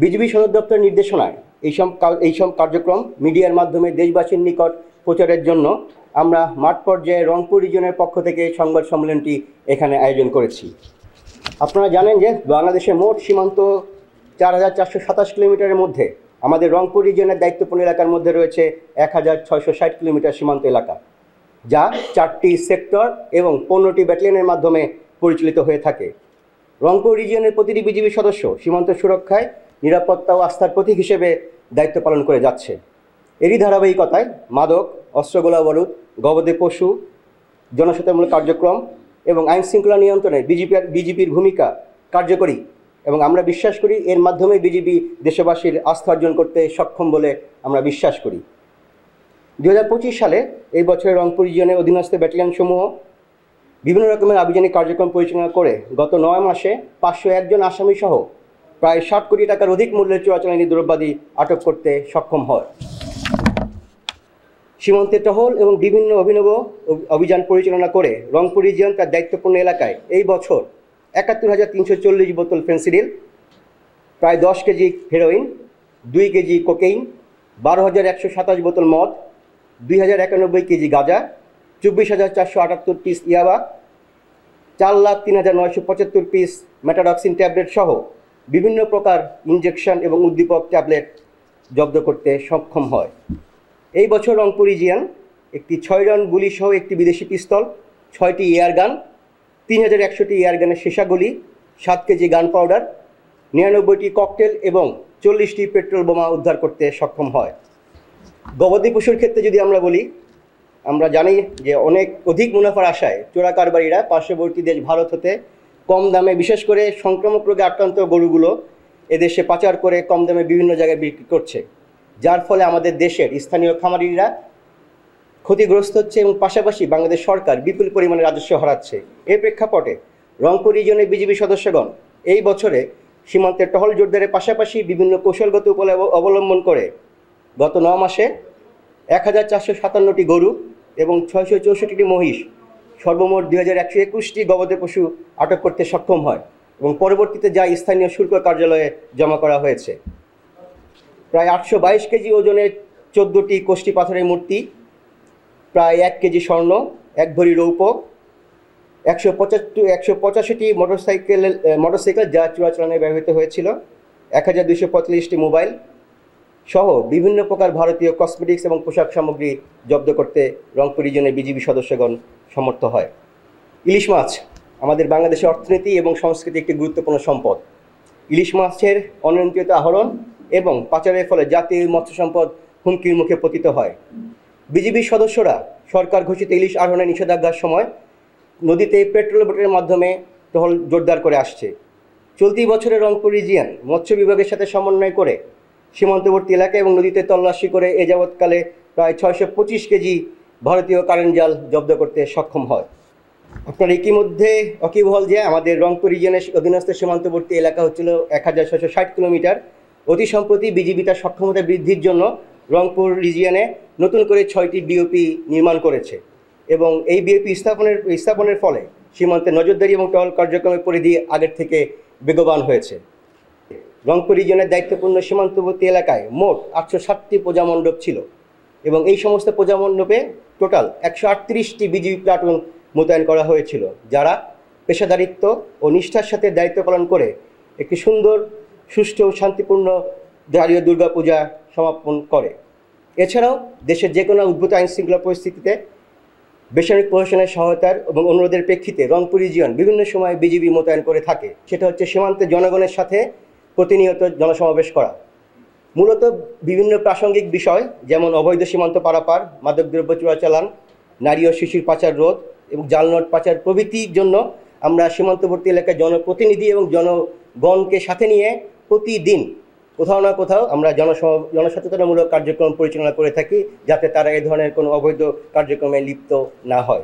BGB সদর দপ্তরের নির্দেশনায় এইসব কার্যক্রম মিডিয়ার মাধ্যমে দেশবাসীর নিকট প্রচারের জন্য আমরা মাঠ পর্যায়ে রংপুর রিজিয়নের পক্ষ থেকে সংবাদ সম্মেলনটি এখানে আয়োজন করেছি। আপনারা জানেন যে বাংলাদেশের মোট সীমান্ত ৪,৪২৭ কিলোমিটারের মধ্যে আমাদের রংপুর রিজিয়নের দায়িত্বপূর্ণ এলাকার মধ্যে রয়েছে ১,৬৬০ কিলোমিটার সীমান্ত এলাকা, যা 4টি সেক্টর এবং 15টি ব্যাটালিয়নের মাধ্যমে পরিচালিত হয়ে থাকে। রংপুর রিজিয়নের প্রতিটি বিজিবি সদস্য সীমান্ত সুরক্ষায়, নিরাপত্তা ও আস্থার প্রতীক হিসেবে দায়িত্ব পালন করে যাচ্ছে। এরই ধারাবাহিকতায় মাদক, অস্ত্রগোলা বারুদ, গবাদি পশু, জনসচেতনমূলক কার্যক্রম এবং আইন শৃঙ্খলা নিয়ন্ত্রণে বিজিবির ভূমিকা কার্যকরী এবং আমরা বিশ্বাস করি এর মাধ্যমে বিজিবি দেশবাসীর আস্থা অর্জন করতে সক্ষম বলে আমরা বিশ্বাস করি। 2025 সালে এই বছরের রংপুর রিজিয়নের অধীনস্থ ব্যাটালিয়নসমূহ বিভিন্ন রকমের আভিযানিক কার্যক্রম পরিচালনা করে গত 9 মাসে 501 জন আসামি সহ প্রায় 60 কোটি টাকার অধিক মূল্যের চোরাচালানি দ্রব্যাদি আটক করতে সক্ষম হয়। সীমান্তে টহল এবং বিভিন্ন অভিনব অভিযান পরিচালনা করে রংপুর রিজিয়ন তার দায়িত্বপূর্ণ এলাকায় এই বছর ৭১,৩৪০ বোতল ফেন্সিডিল, প্রায় 10 কেজি হেরোইন, 2 কেজি কোকেইন, 12,127 বোতল মদ, 2,091 কেজি গাঁজা, 24,478 পিস ইয়াবা, 4,03,975 পিস মেটাডক্সিন ট্যাবলেট সহ বিভিন্ন প্রকার ইনজেকশন এবং উদ্দীপক ট্যাবলেট জব্দ করতে সক্ষম হয়। এই বছর রংপুর রিজিয়ন একটি 6 রাউন্ড গুলি সহ একটি বিদেশি পিস্তল, 6টি এয়ারগান, 3,100টি এয়ারগানের সীসাগুলি, 7 কেজি গান পাউডার, 99টি ককটেল এবং 40টি পেট্রোল বোমা উদ্ধার করতে সক্ষম হয়। গবাদি পশুর ক্ষেত্রে যদি আমরা বলি, আমরা জানি যে অধিক মুনাফার আশায় চোরা কারবারিরা পার্শ্ববর্তী দেশ ভারত হতে কম দামে, বিশেষ করে সংক্রামক রোগে আক্রান্ত গরুগুলো এদেশে পাচার করে কম দামে বিভিন্ন জায়গায় বিক্রি করছে, যার ফলে আমাদের দেশের স্থানীয় খামারিরা ক্ষতিগ্রস্ত হচ্ছে এবং পাশাপাশি বাংলাদেশ সরকার বিপুল পরিমাণে রাজস্ব হারাচ্ছে। এর প্রেক্ষাপটে রংপুর রিজিয়নের বিজিবি সদস্যগণ এই বছরে সীমান্তে টহল জোরদারের পাশাপাশি বিভিন্ন কৌশলগত উপায় অবলম্বন করে গত 9 মাসে 1,457টি গরু এবং 664টি মহিষ, সর্বমোট 2,121টি গবাদি পশু আটক করতে সক্ষম হয় এবং পরবর্তীতে যা স্থানীয় শুল্ক কার্যালয়ে জমা করা হয়েছে। প্রায় 822 কেজি ওজনের 14টি কোষ্ঠী পাথরের মূর্তি, প্রায় 1 কেজি স্বর্ণ, 1 ভরি রৌপ্য, 185টি মোটরসাইকেল যা চোরাচালানে ব্যবহৃত হয়েছিল, 1,245টি মোবাইল সহ বিভিন্ন প্রকার ভারতীয় কসমেটিক্স এবং পোশাক সামগ্রী জব্দ করতে রংপুর রিজিয়নের বিজিবি সদস্যগণ সমর্থ হয়। ইলিশ মাছ আমাদের বাংলাদেশের অর্থনীতি এবং সংস্কৃতি একটি গুরুত্বপূর্ণ সম্পদ। ইলিশ মাছের অনিয়ন্ত্রিত আহরণ এবং পাচারের ফলে জাতীয় মৎস্য সম্পদ হুমকির মুখে পতিত হয়। বিজিবি সদস্যরা সরকার ঘোষিত ইলিশ আহরণের নিষেধাজ্ঞার সময় নদীতে পেট্রোল বোটের মাধ্যমে টহল জোরদার করে আসছে। চলতি বছরে রংপুর রিজিয়ন মৎস্য বিভাগের সাথে সমন্বয় করে সীমান্তবর্তী এলাকা এবং নদীতে তল্লাশি করে এ যাবৎকালে প্রায় 625 কেজি ভারতীয় কারেন্ট জাল জব্দ করতে সক্ষম হয়। আপনার ইতিমধ্যে ওয়াকিবহাল যে আমাদের রংপুর রিজিয়নের অধীনস্থ সীমান্তবর্তী এলাকা হচ্ছিল 1,660 কিলোমিটার। অতি সম্প্রতি বিজিবি তার সক্ষমতা বৃদ্ধির জন্য রংপুর রিজিয়নে নতুন করে 6টি বিওপি নির্মাণ করেছে এবং এই বিওপি স্থাপনের ফলে সীমান্তে নজরদারি এবং টহল কার্যক্রমের পরিধি আগের থেকে বেগবান হয়েছে। রংপুর রিজিয়নের দায়িত্বপূর্ণ সীমান্তবর্তী এলাকায় মোট 860টি পূজামণ্ডপ ছিল এবং এই সমস্ত পূজামণ্ডপে টোটাল 138টি বিজিবি প্লাটুন মোতায়েন করা হয়েছিল, যারা পেশাদারিত্ব ও নিষ্ঠার সাথে দায়িত্ব পালন করে একটি সুন্দর, সুষ্ঠু ও শান্তিপূর্ণ জাতীয় দুর্গাপূজা সমাপন করে। এছাড়াও দেশের যে কোনো উদ্ভূত আইনশৃঙ্খলা পরিস্থিতিতে বেসামরিক প্রশাসনের সহায়তার এবং অনুরোধের প্রেক্ষিতে রংপুর রিজিয়ন বিভিন্ন সময় বিজিবি মোতায়েন করে থাকে। সেটা হচ্ছে সীমান্তে জনগণের সাথে প্রতিনিয়ত জনসমাবেশ করা, মূলত বিভিন্ন প্রাসঙ্গিক বিষয় যেমন অবৈধ সীমান্ত পারাপার, মাদকদ্রব্য চোরাচালান, নারী ও শিশুর পাচার রোধ এবং জালনোট পাচার প্রভৃতির জন্য আমরা সীমান্তবর্তী এলাকায় জনপ্রতিনিধি এবং জনগণকে সাথে নিয়ে প্রতিদিন কোথাও না কোথাও আমরা জনসচেতনমূলক কার্যক্রম পরিচালনা করে থাকি, যাতে তারা এ ধরনের কোনো অবৈধ কার্যক্রমে লিপ্ত না হয়।